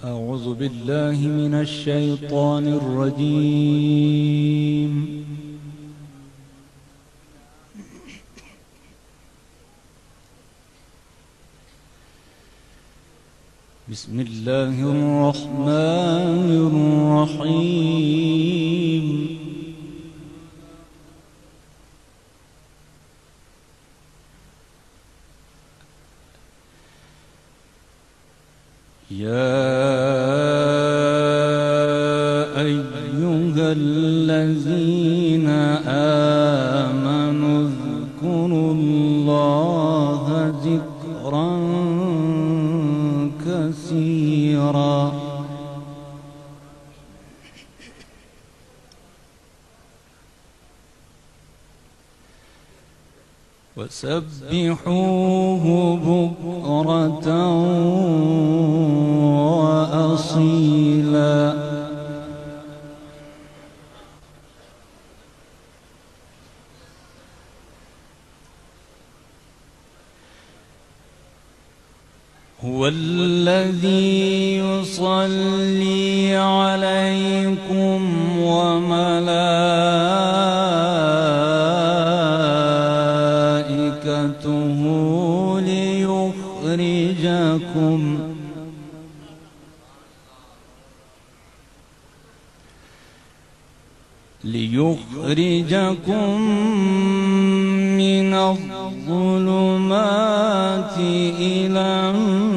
أعوذ بالله من الشيطان الرجيم. بسم الله الرحمن الرحيم. يا أيها الذين آمنوا اذكروا الله ذكرا كثيرا وسبحوه بكرة وأصيلا. هو الذي يصلي عليكم وملائكته ليخرجكم من الظلمات إلى النور.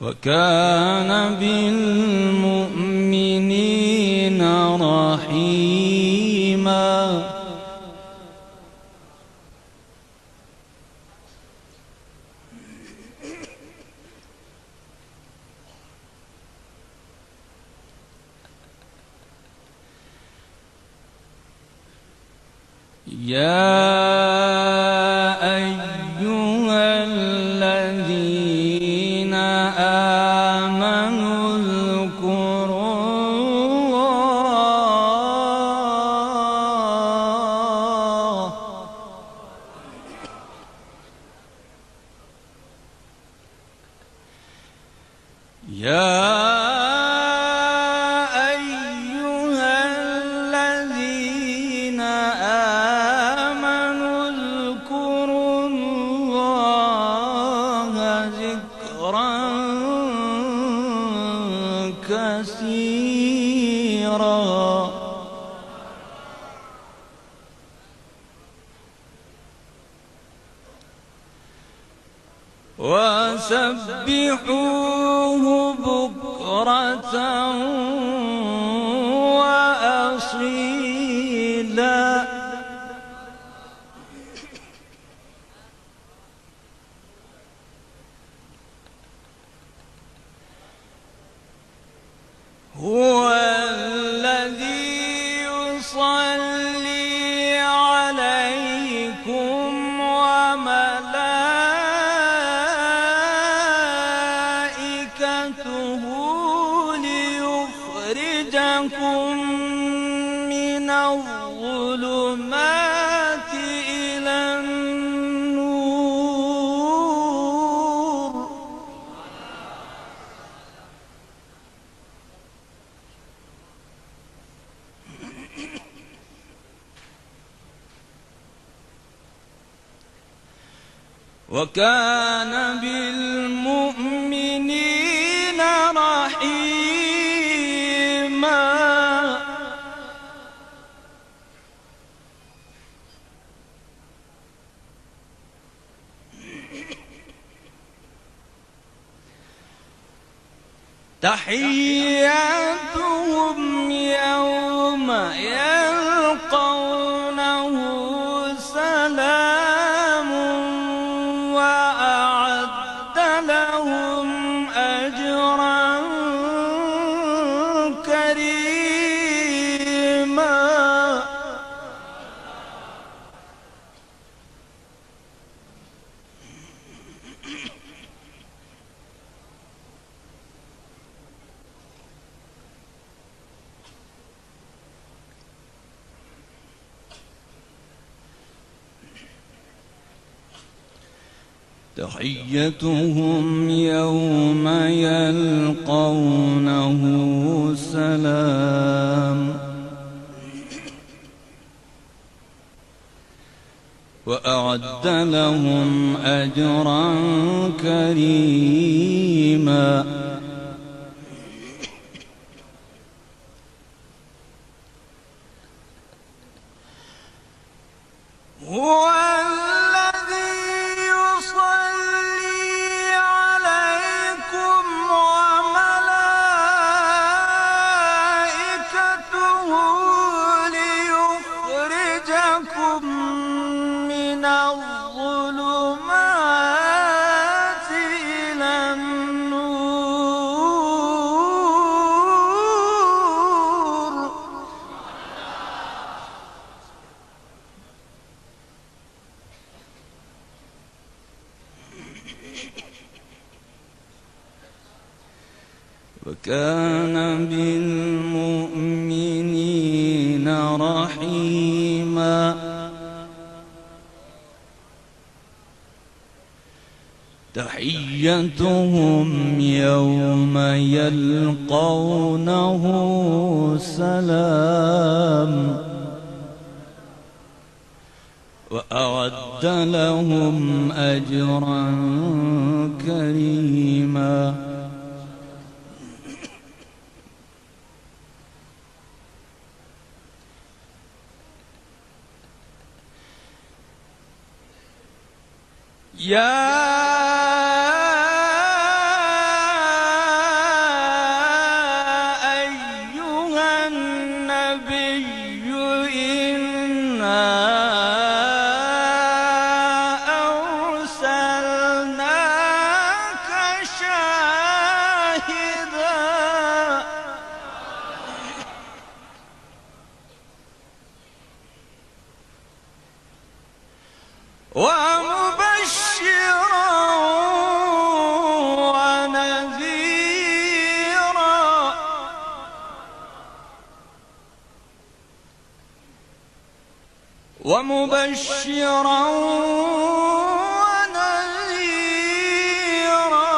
وكان بالمؤمنين رحيما. يا أيها الذين آمنوا اذكروا الله ذكرا كثيرا وسبحوه بكرة وأصيلا. هو الذي يصلي عليكم وملائكته ليخرجكم من الظلمات إلى النور. وكان بالمؤمنين رحيما. تحياتهم يوم يلقونه سلام وأعد لهم أجرا كريما. تحيتهم يوم يلقونه سلام وأعد لهم أجرا كريما هو الذي يصلي عليكم وملائكته ليخرجكم من الظلمات إلى النور وكان بالمؤمنين رحيما تحيتهم يوم يلقونه سلام وأعد لهم أجرا كريما يا أيها النبي إنا أرسلناك شاهدا ومبشرا ونذيرا ونذيرا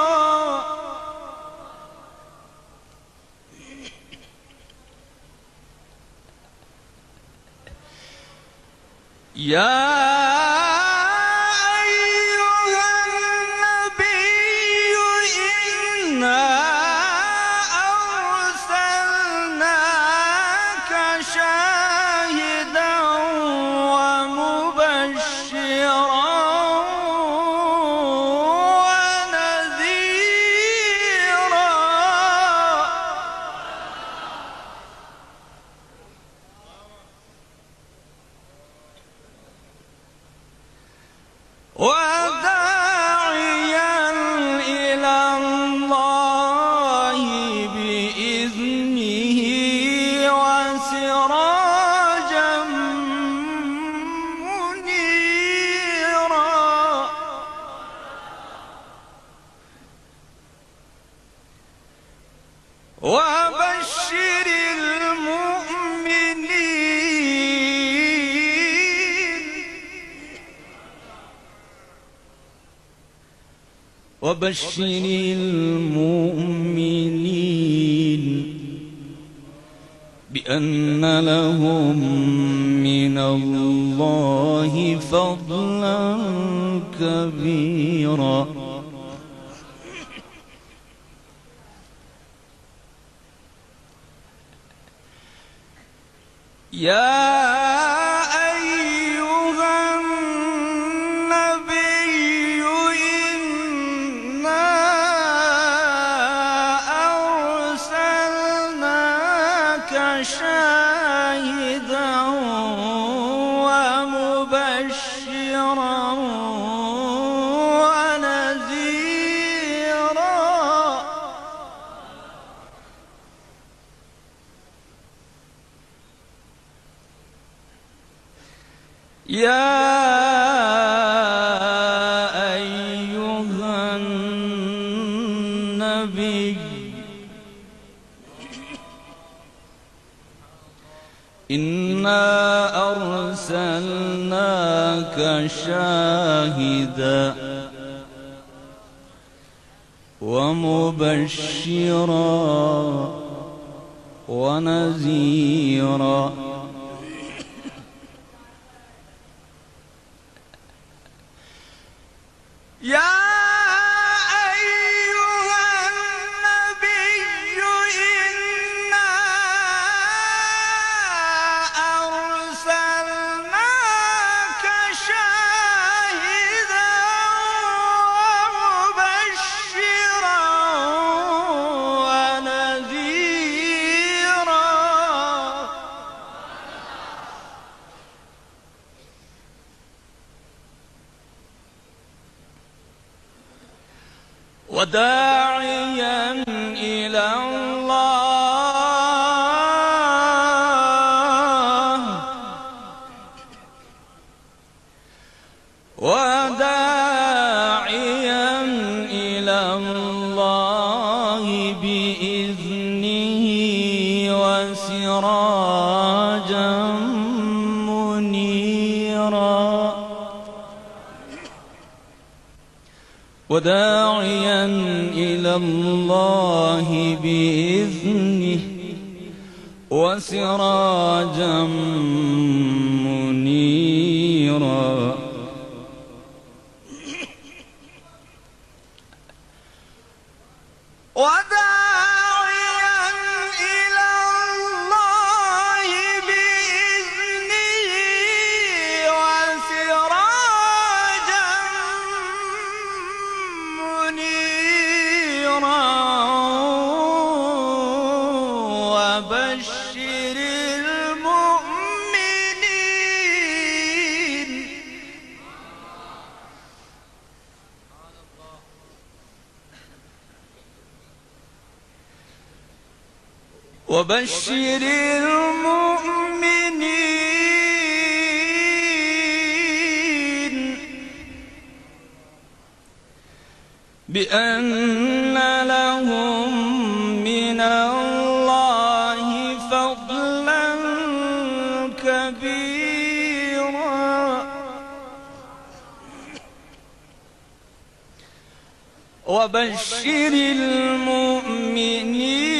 يا وداعيا إلى الله بإذنه وسراجا منيرا وبشر المؤمنين بأن لهم من الله فضلا كبيرا يا شاهدا ومبشرا ونذيرا يا أيها النبي إنا أرسلناك شاهدا ومبشرا ونذيرا. وداعيا إلى الله وداعيا إلى الله بإذنه وسراجا منيرا. وداعيا إلى الله بإذنه وسراجا منيرا. وداعيا إلى الله بإذنه وسراجا منيرا. وبشر المؤمنين. وبشر المؤمنين بأن لهم من الله فضلا كبيرا. وبشر المؤمنين